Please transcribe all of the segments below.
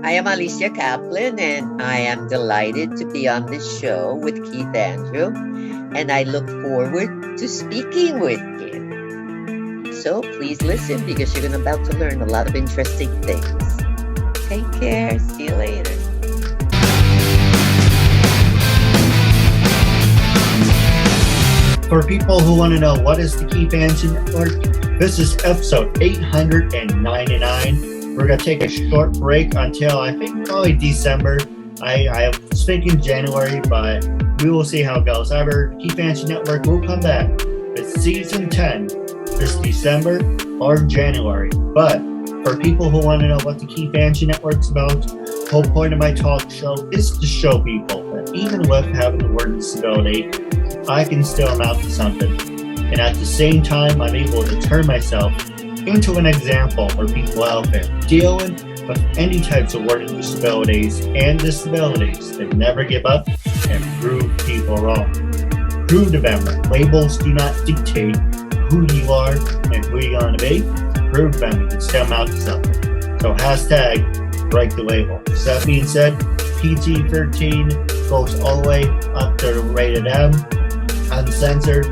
I am Alicia Kaplan, and I am delighted to be on this show with Keith Andrew, and I look forward to speaking with him. So please listen, because you're about to learn a lot of interesting things. Take care. See you later. For people who want to know what is the KeithAndrewNetWork, this is episode 899. We're going to take a short break until I think probably December. I was thinking January, but we will see how it goes. However, KeithAndrewNetWork will come back with season 10 this December or January. But for people who want to know what the KeithAndrewNetwork's about, the whole point of my talk show is to show people that even with having the word disability, I can still amount to something. And at the same time, I'm able to turn myself into an example for people out there dealing with any types of learning disabilities and disabilities that never give up and prove people wrong. Prove to them that labels do not dictate who you are and who you're going to be. Prove to them you can still amount to something. So hashtag break the label. So that being said, PG-13 goes all the way up to rated M. Uncensored,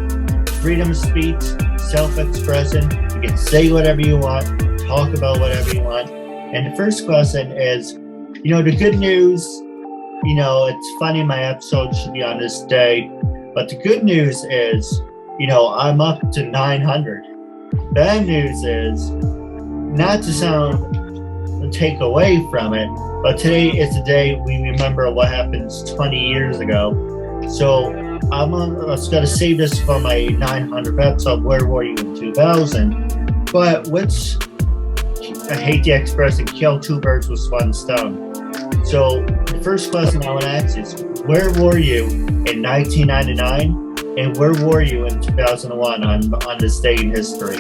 freedom of speech, self-expression. You can say whatever you want, talk about whatever you want. And the first question is, the good news, it's funny my episode should be on this day, but the good news is, I'm up to 900. Bad news is, not to take away from it, but today is the day we remember what happened 20 years ago. So I'm going to save this for my 900th episode, Where Were You in 2000? But I hate the expression, kill two birds with one stone. So the first question I want to ask is, where were you in 1999? And where were you in 2001 on this day in history?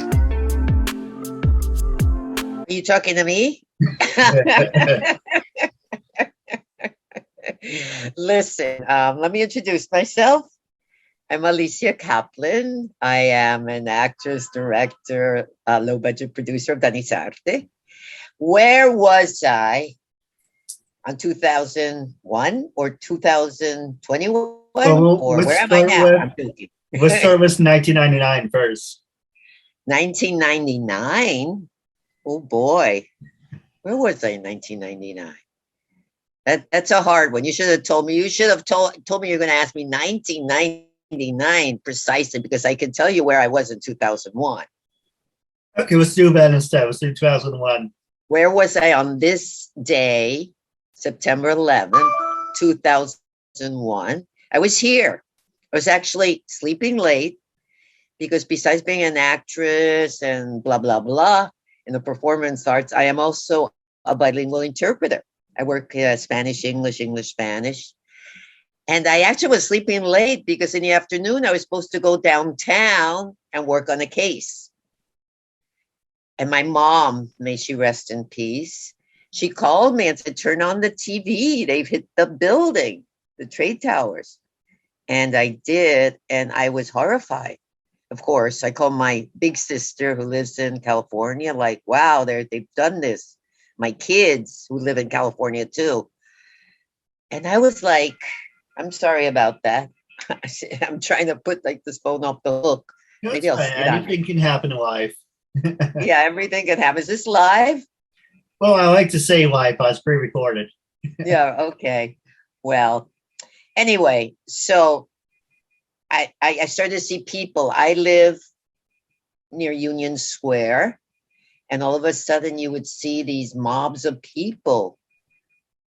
Are you talking to me? Listen, let me introduce myself. I'm Alicia Kaplan. I am an actress, director, low-budget producer of Danisarte. Where was I on 2001 or 2021? Or where am I now? Let's start with 1999 first. 1999? Oh, boy. Where was I in 1999? That's a hard one. You should have told me. You should have told me you're going to ask me 1999 precisely, because I can tell you where I was in 2001. Okay, let's do that instead. Let's do 2001. Where was I on this day, September 11th, 2001? I was here. I was actually sleeping late because besides being an actress and blah, blah, blah in the performance arts, I am also a bilingual interpreter. I work Spanish, English, English, Spanish. And I actually was sleeping late because in the afternoon, I was supposed to go downtown and work on a case. And my mom, may she rest in peace, she called me and said, turn on the TV. They've hit the building, the trade towers. And I did, and I was horrified. Of course, I called my big sister who lives in California, like, wow, they've done this. My kids who live in California too. And I was like, I'm sorry about that. I'm trying to put this phone off the hook. Maybe anything can happen in life. Yeah, everything can happen. Is this live? Well, I like to say live, but it's pre-recorded. Yeah, okay. Well, anyway, so I started to see people. I live near Union Square. And all of a sudden you would see these mobs of people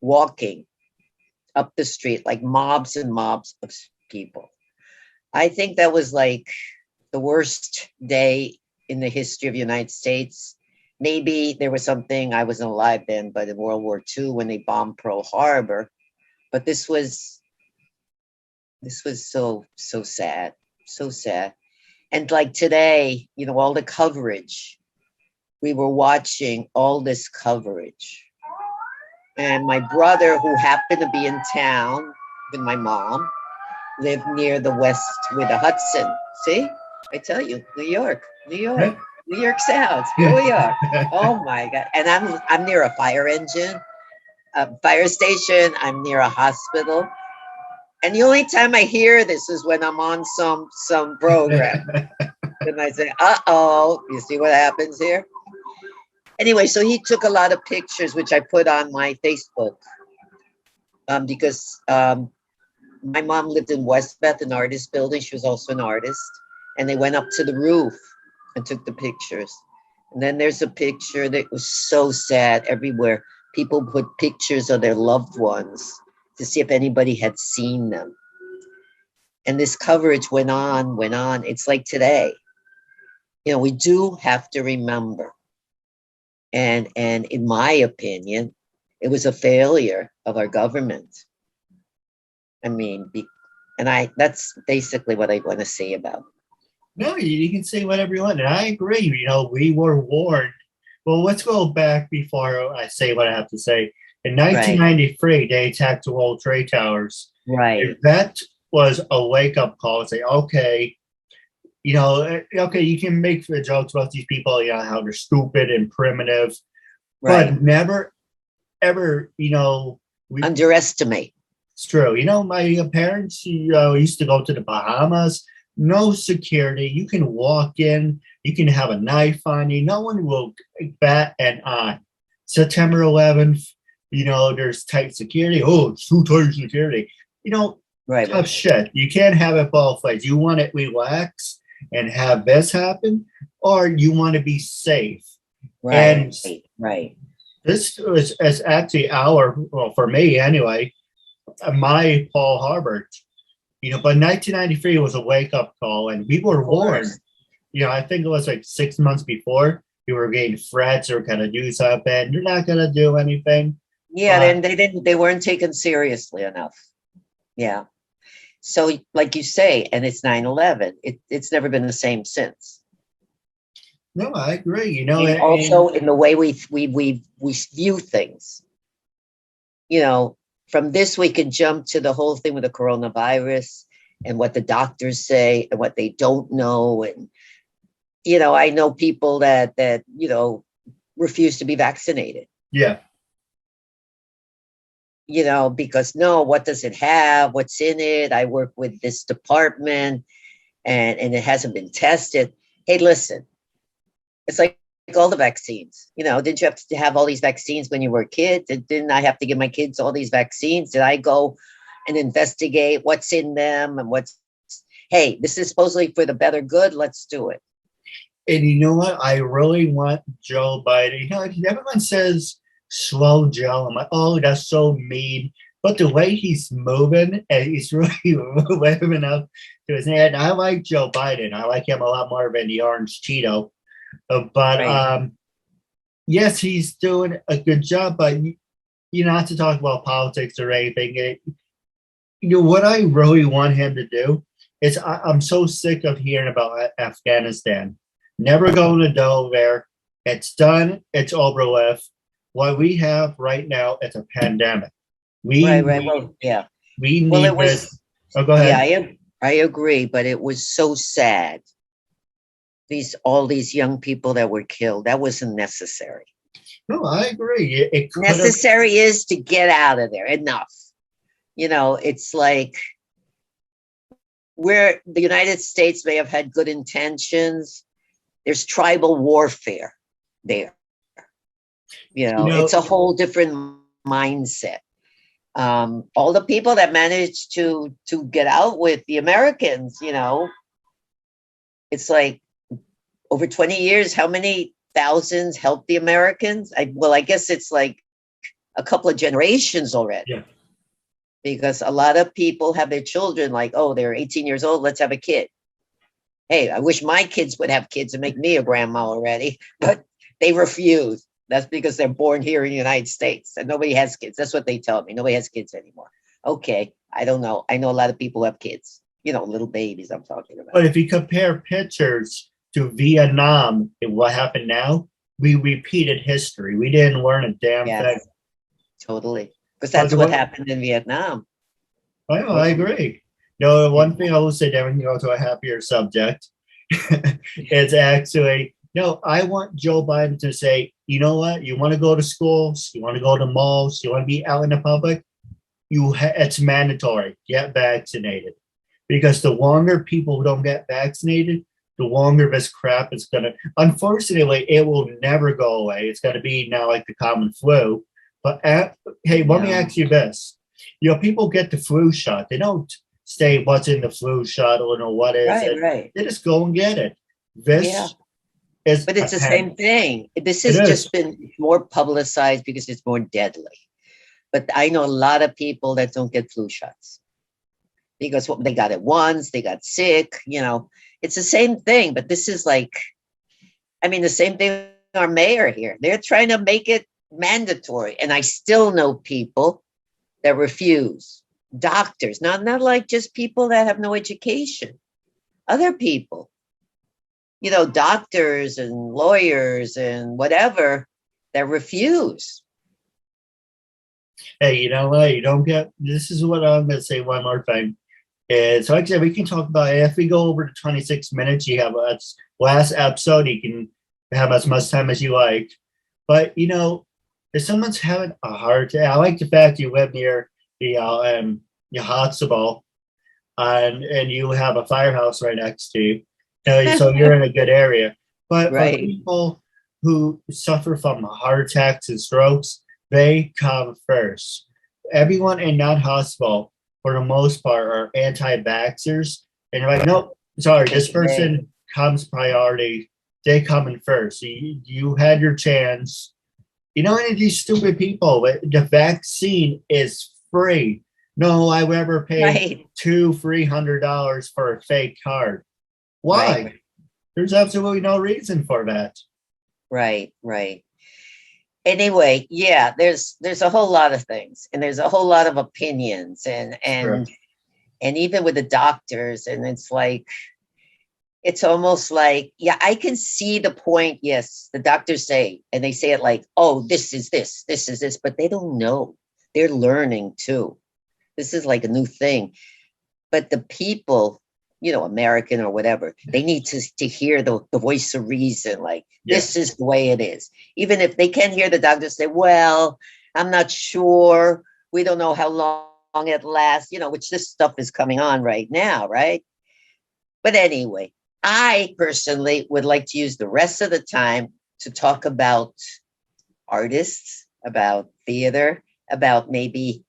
walking up the street, like mobs and mobs of people. I think that was like the worst day in the history of the United States. Maybe there was something, I wasn't alive then, but in World War II when they bombed Pearl Harbor. But this was so sad, so sad. And like today, all the coverage, we were watching all this coverage. And my brother, who happened to be in town with my mom, lived near the west with the Hudson. See? I tell you, New York. New York Sounds. Here we are. Oh my God. And I'm near a fire engine. fire station. I'm near a hospital. And the only time I hear this is when I'm on some program. And I say, uh-oh, you see what happens here? Anyway, so he took a lot of pictures, which I put on my Facebook. Because my mom lived in Westbeth, an artist building. She was also an artist. And they went up to the roof and took the pictures. And then there's a picture that was so sad everywhere. People put pictures of their loved ones to see if anybody had seen them. And this coverage went on. It's like today. You know, we do have to remember. And in my opinion, it was a failure of our government. I mean, that's basically what I want to say about it. No, you can say whatever you want. And I agree. You know, we were warned. Well, let's go back before I say what I have to say. In 1993, they attacked the World Trade Towers. Right. That was a wake-up call. Say, okay, you know, okay, you can make the jokes about these people, you know, how they're stupid and primitive, but never, ever, you know, underestimate. It's true. You know, my parents, used to go to the Bahamas. No security. You can walk in. You can have a knife on you. No one will bat an eye. September 11th, you know, there's tight security. Oh, it's too tight security. You know, tough shit. You can't have it both ways. You want to relax and have this happen, or you want to be safe. And this is actually well, for me anyway, my Paul Harbert. You know, but 1993 was a wake-up call, and we were warned. You know, I think it was like 6 months before, we were getting threats or kind of do something. You're not going to do anything. Yeah, and they weren't taken seriously enough. Yeah. So, like you say, and it's 9/11. It's never been the same since. No, I agree. You know, and also in the way we view things. You know, from this we can jump to the whole thing with the coronavirus and what the doctors say and what they don't know. And you know, I know people that you know refuse to be vaccinated. Yeah. You know, because no, what does it have? What's in it? I work with this department and it hasn't been tested. Hey, listen, it's like all the vaccines. You know, did you have to have all these vaccines when you were a kid? Didn't I have to give my kids all these vaccines? Did I go and investigate what's in them and hey, this is supposedly for the better good. Let's do it. And you know what? I really want Joe Biden. You know, everyone says slow Joe. I'm like, oh, that's so mean. But the way he's moving, and he's really living up to his hand. I like Joe Biden. I like him a lot more than the orange Cheeto. But yes, he's doing a good job. But you know, not to talk about politics or anything. You know what I really want him to do is I'm so sick of hearing about Afghanistan. Never going to go there. It's done. It's over with. What we have right now is a pandemic. We need this. Oh, go ahead. Yeah, I agree, but it was so sad. All these young people that were killed, that wasn't necessary. No, I agree. Necessary is to get out of there. Enough. You know, it's like where the United States may have had good intentions, there's tribal warfare there. You know, it's a whole different mindset. All the people that managed to get out with the Americans, you know, it's like over 20 years, how many thousands helped the Americans? I guess it's like a couple of generations already. Yeah. Because a lot of people have their children like, oh, they're 18 years old, let's have a kid. Hey, I wish my kids would have kids and make me a grandma already, but they refuse. That's because they're born here in the United States and nobody has kids. That's what they tell me. Nobody has kids anymore. Okay, I don't know. I know a lot of people have kids, you know, little babies I'm talking about. But if you compare pictures to Vietnam and what happened now, we repeated history. We didn't learn a damn thing. Totally. Because that's what happened in Vietnam. I agree. No, one thing I will say, then we can go to a happier subject. It's actually, no, I want Joe Biden to say, you know what? You want to go to schools, you want to go to malls, you want to be out in the public, it's mandatory. Get vaccinated. Because the longer people don't get vaccinated, the longer this crap is going to, unfortunately, it will never go away. It's going to be now like the common flu. But hey, let me ask you this. People get the flu shot. They don't say what's in the flu shot or know what is it. Right. They just go and get it. This is but it's the same thing. This has just been more publicized because it's more deadly. But I know a lot of people that don't get flu shots because they got it once, they got sick, it's the same thing. But this is like, the same thing. Our mayor here, they're trying to make it mandatory. And I still know people that refuse. Doctors, not like just people that have no education. Other people, doctors and lawyers and whatever that refuse. Hey, you know what? You don't get, this is what I'm going to say one more time. So like I said, we can talk about it. If we go over to 26 minutes, you have a last episode, you can have as much time as you like. But, if someone's having a heart attack, I like the fact you live near the hospital and you have a firehouse right next to you. So you're in a good area. But for people who suffer from heart attacks and strokes, they come first. Everyone in that hospital, for the most part, are anti-vaxxers. And you're like, nope, sorry, this person comes priority. They come in first. You had your chance. Any of these stupid people, the vaccine is free. No, I would ever pay $200-300 for a fake card. Why? Right. There's absolutely no reason for that. Right. Anyway, there's a whole lot of things, and there's a whole lot of opinions, and even with the doctors, and it's almost like, I can see the point. Yes, the doctors say, and they say it like, oh, this is this, but they don't know. They're learning too. This is like a new thing. But the people, American or whatever, they need to hear the voice of reason. Like, this is the way it is. Even if they can't hear the doctor say, well, I'm not sure. We don't know how long it lasts, which this stuff is coming on right now, right? But anyway, I personally would like to use the rest of the time to talk about artists, about theater, about maybe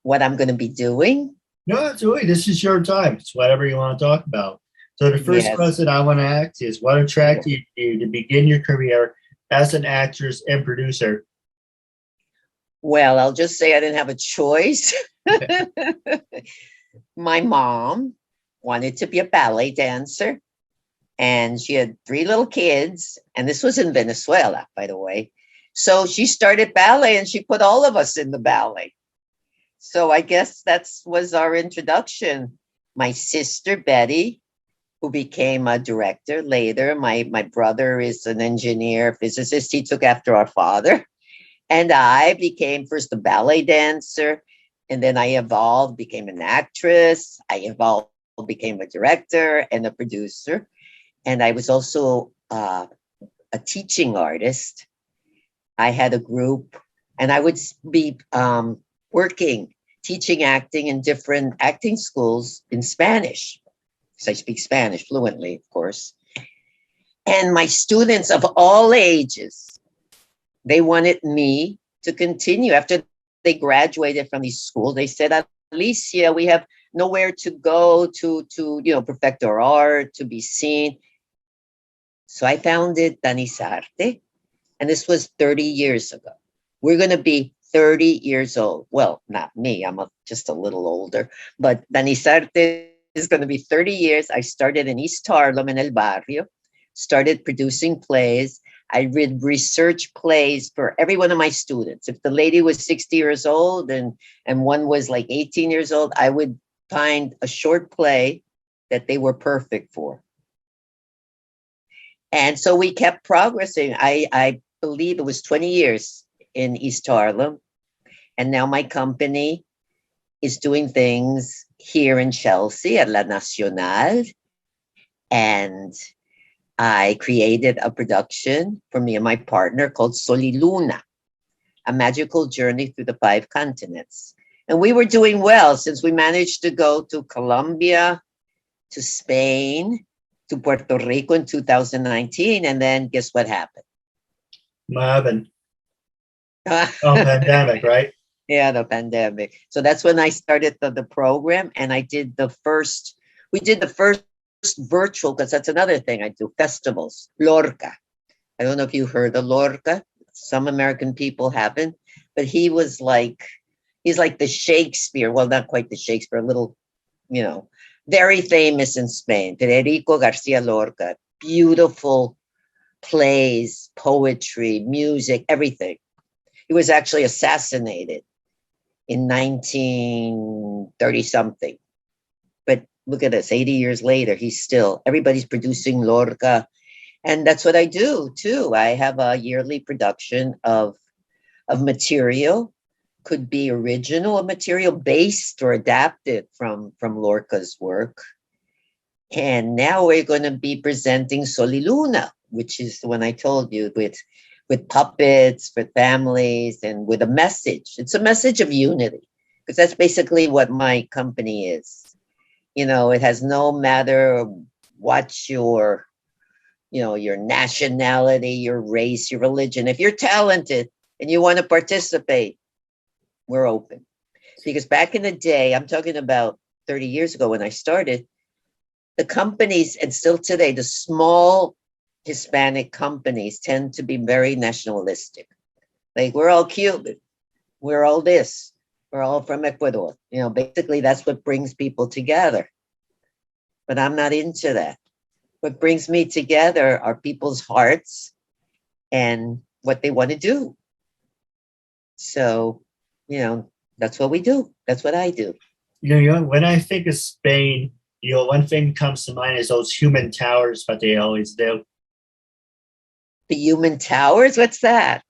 what I'm going to be doing. No, absolutely. This is your time. It's whatever you want to talk about. So the first question I want to ask is, what attracted you to begin your career as an actress and producer? Well, I'll just say I didn't have a choice. My mom wanted to be a ballet dancer, and she had 3 little kids, and this was in Venezuela, by the way. So she started ballet, and she put all of us in the ballet. So I guess that was our introduction. My sister, Betty, who became a director later. My brother is an engineer, physicist. He took after our father. And I became first a ballet dancer. And then I evolved, became an actress. I evolved, became a director and a producer. And I was also a teaching artist. I had a group, and I would be working, teaching acting in different acting schools in Spanish, because I speak Spanish fluently, of course. And my students of all ages, they wanted me to continue. After they graduated from these schools, they said, Alicia, we have nowhere to go to perfect our art, to be seen. So I founded Danisarte, and this was 30 years ago. We're going to be 30 years old. Well, not me. I'm just a little older. But Danisarte is going to be 30 years. I started in East Harlem in El Barrio, started producing plays. I did research plays for every one of my students. If the lady was 60 years old and one was like 18 years old, I would find a short play that they were perfect for. And so we kept progressing. I believe it was 20 years in East Harlem. And now my company is doing things here in Chelsea at La Nacional. And I created a production for me and my partner called Soliluna, a magical journey through the 5 continents. And we were doing well since we managed to go to Colombia, to Spain, to Puerto Rico in 2019. And then guess what happened? What happened? Pandemic, right? Yeah, the pandemic. So that's when I started the program, and we did the first virtual, because that's another thing I do, festivals, Lorca. I don't know if you heard of Lorca. Some American people haven't, but he's like the Shakespeare. Well, not quite the Shakespeare, a little, very famous in Spain. Federico Garcia Lorca, beautiful plays, poetry, music, everything. He was actually assassinated in 1930 something. But look at us, 80 years later, everybody's producing Lorca. And that's what I do too. I have a yearly production of material, could be original material based or adapted from Lorca's work. And now we're going to be presenting Soliluna, which is the one I told you, with puppets for families and with a message. It's a message of unity, because that's basically what my company is. It has no matter what your nationality, your race, your religion. If you're talented and you want to participate, we're open. Because back in the day, I'm talking about 30 years ago when I started, the companies, and still today, the small Hispanic companies tend to be very nationalistic. Like, we're all Cuban, we're all this, we're all from Ecuador. Basically that's what brings people together. But I'm not into that. What brings me together are people's hearts and what they want to do. So, that's what we do. That's what I do. When I think of Spain, one thing comes to mind is those human towers, but they always do. The human towers? What's that?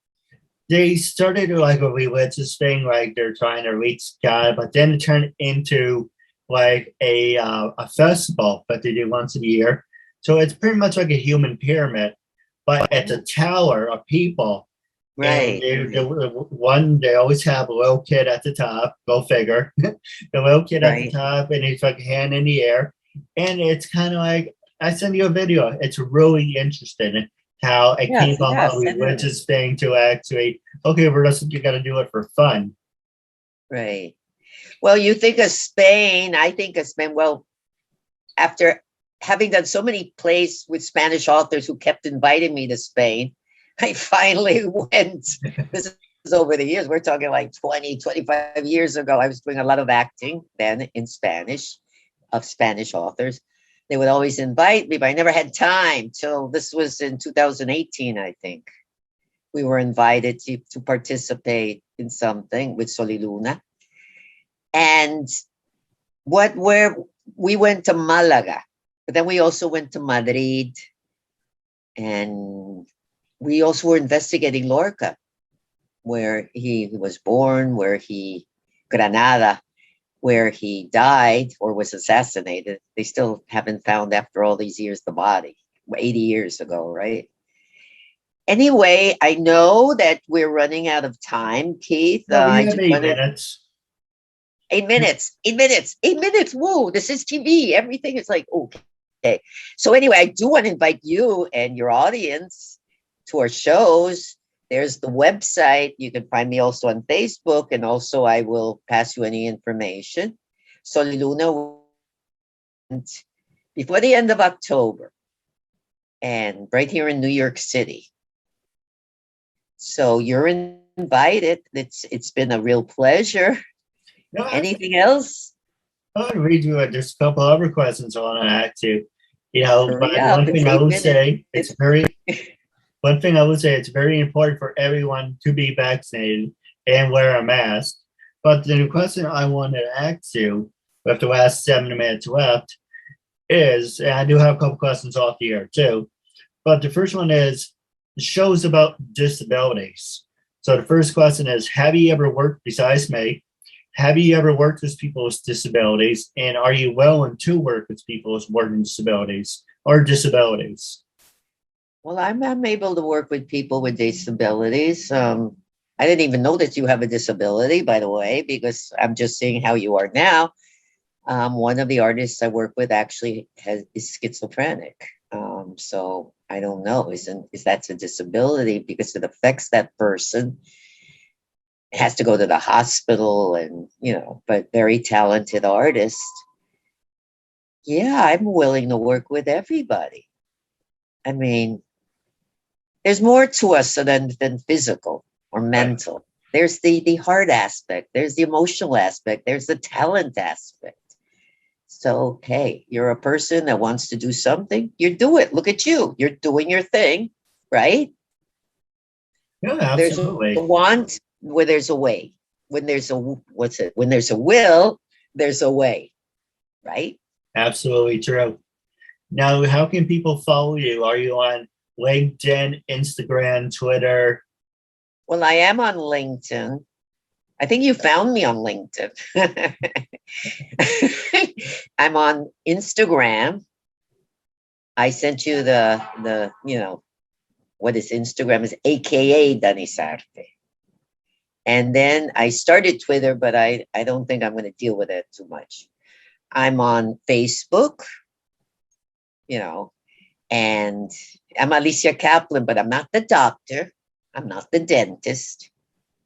They started like a religious thing, like they're trying to reach God, but then it turned into like a festival that they do once a year. So it's pretty much like a human pyramid, but it's a tower of people. Right. And they always have a little kid at the top, go figure. The little kid at the top, and he's like a hand in the air. And it's kind of like, I send you a video. It's really interesting how it came from a religious thing to actually, okay, you got to do it for fun. Right. Well, you think of Spain, I think of Spain. Well, after having done so many plays with Spanish authors who kept inviting me to Spain, I finally went. This is over the years. We're talking like 20, 25 years ago. I was doing a lot of acting then in Spanish, of Spanish authors. They would always invite me, but I never had time till this was in 2018, I think. We were invited to participate in something with Soliluna. And we went to Malaga, but then we also went to Madrid, and we also were investigating Lorca, where he was born, Granada, where he died or was assassinated. They still haven't found, after all these years, the body, 80 years ago, right? Anyway, I know that we're running out of time, Keith. We have 8 minutes. 8 minutes, 8 minutes, 8 minutes. Whoa, this is TV. Everything is like, okay. So anyway, I do want to invite you and your audience to our shows. There's the website. You can find me also on Facebook, and also I will pass you any information. Soliluna, before the end of October, and right here in New York City. So you're invited. It's been a real pleasure. No, anything else? I want to read you just a couple other questions I want to ask you. One thing I would say, it's very important for everyone to be vaccinated and wear a mask. But the question I wanted to ask you, with the last 7 minutes left, is, and I do have a couple questions off the air too, but the first one is shows about disabilities. So the first question is, have you ever worked, besides me, have you ever worked with people with disabilities, and are you willing to work with people with learning disabilities or disabilities? Well, I'm able to work with people with disabilities. I didn't even know that you have a disability, by the way, because I'm just seeing how you are now. One of the artists I work with actually is schizophrenic. So I don't know, is that's a disability because it affects that person. Has to go to the hospital, and but very talented artist. Yeah, I'm willing to work with everybody. I mean, there's more to us than physical or Right. mental. There's the heart aspect, there's the emotional aspect, there's the talent aspect. So hey, you're a person that wants to do something, you do it. Look at you, you're doing your thing, right? Yeah, There's a absolutely. want where there's a way. When there's a what's it? When there's a will, there's a way, right? Absolutely true. Now, how can people follow you? Are you on LinkedIn, Instagram, Twitter? Well, I am on LinkedIn. I think you found me on LinkedIn. I'm on Instagram. I sent you the what is Instagram is AKA Danisarte. And then I started Twitter, but I don't think I'm going to deal with it too much. I'm on Facebook, you know, and I'm Alicia Kaplan, but I'm not the doctor. I'm not the dentist.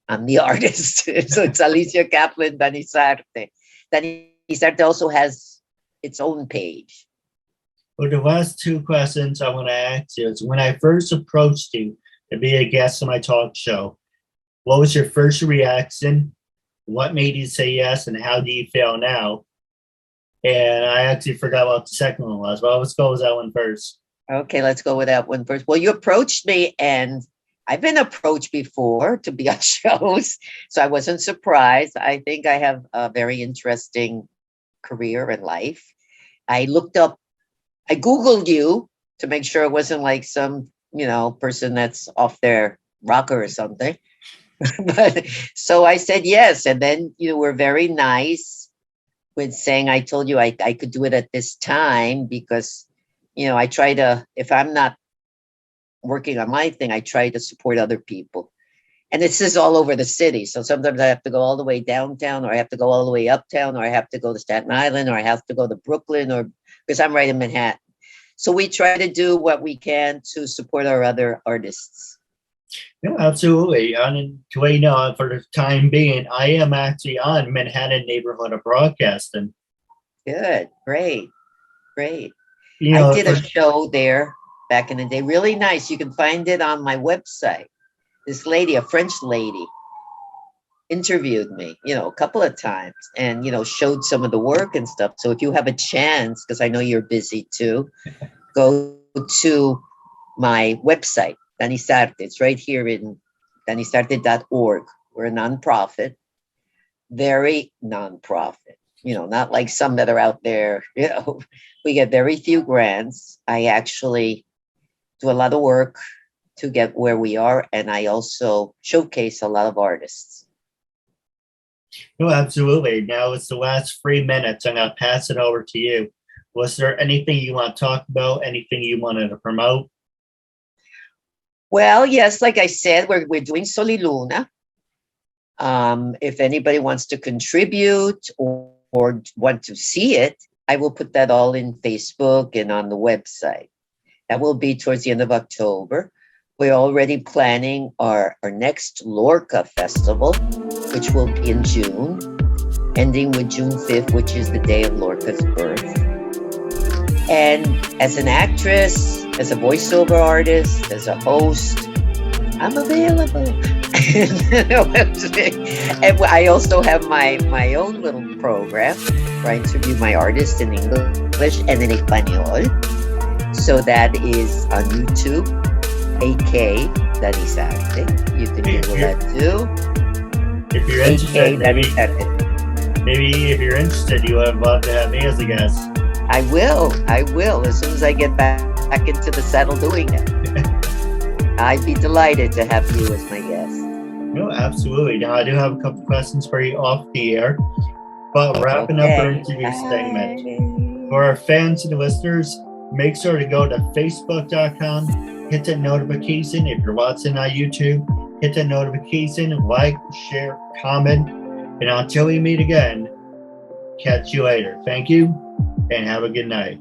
I'm the artist. So it's Alicia Kaplan Danisarte. Danisarte also has its own page. Well, the last two questions I want to ask you is when I first approached you to be a guest on my talk show, what was your first reaction? What made you say yes, and how do you feel now? And I actually forgot what the second one was, but let's go with that one first. Okay, let's go with that one first. Well, you approached me, and I've been approached before to be on shows, so I wasn't surprised. I think I have a very interesting career in life. I looked up, I Googled you to make sure it wasn't like some, person that's off their rocker or something. But so I said yes. And then you were very nice with saying, I told you I could do it at this time because, I try to, if I'm not working on my thing, I try to support other people. And this is all over the city. So sometimes I have to go all the way downtown, or I have to go all the way uptown, or I have to go to Staten Island, or I have to go to Brooklyn, or because I'm right in Manhattan. So we try to do what we can to support our other artists. No, absolutely. And to let you know, for the time being, I am actually on Manhattan Neighborhood of Broadcasting. Good. Great. Great. You I know, did a show there back in the day. Really nice. You can find it on my website. This lady, a French lady, interviewed me, a couple of times and, showed some of the work and stuff. So if you have a chance, because I know you're busy too, go to my website, Danisarte. It's right here in danisarte.org. We're a nonprofit, very nonprofit, not like some that are out there. We get very few grants. I actually do a lot of work to get where we are. And I also showcase a lot of artists. no, absolutely. Now it's the last 3 minutes. I'm going to pass it over to you. Was there anything you want to talk about? Anything you wanted to promote? Well, yes, like I said, we're doing Soliluna. If anybody wants to contribute or want to see it, I will put that all in Facebook and on the website. That will be towards the end of October. We're already planning our next Lorca Festival, which will be in June, ending with June 5th, which is the day of Lorca's birth. And as an actress, as a voiceover artist, as a host, I'm available. And I also have my own little program where I interview my artists in English and in Espanol. So that is on YouTube, AK Danisarte. You can Google that too. If you're interested, maybe if you're interested, you would love to have me as a guest. I will. As soon as I get back into the saddle doing it. I'd be delighted to have you as my guest. No, absolutely. Now, I do have a couple questions for you off the air. But wrapping up our interview segment, for our fans and listeners, make sure to go to facebook.com, hit that notification. If you're watching on YouTube, hit that notification, like, share, comment. And until we meet again, catch you later. Thank you and have a good night.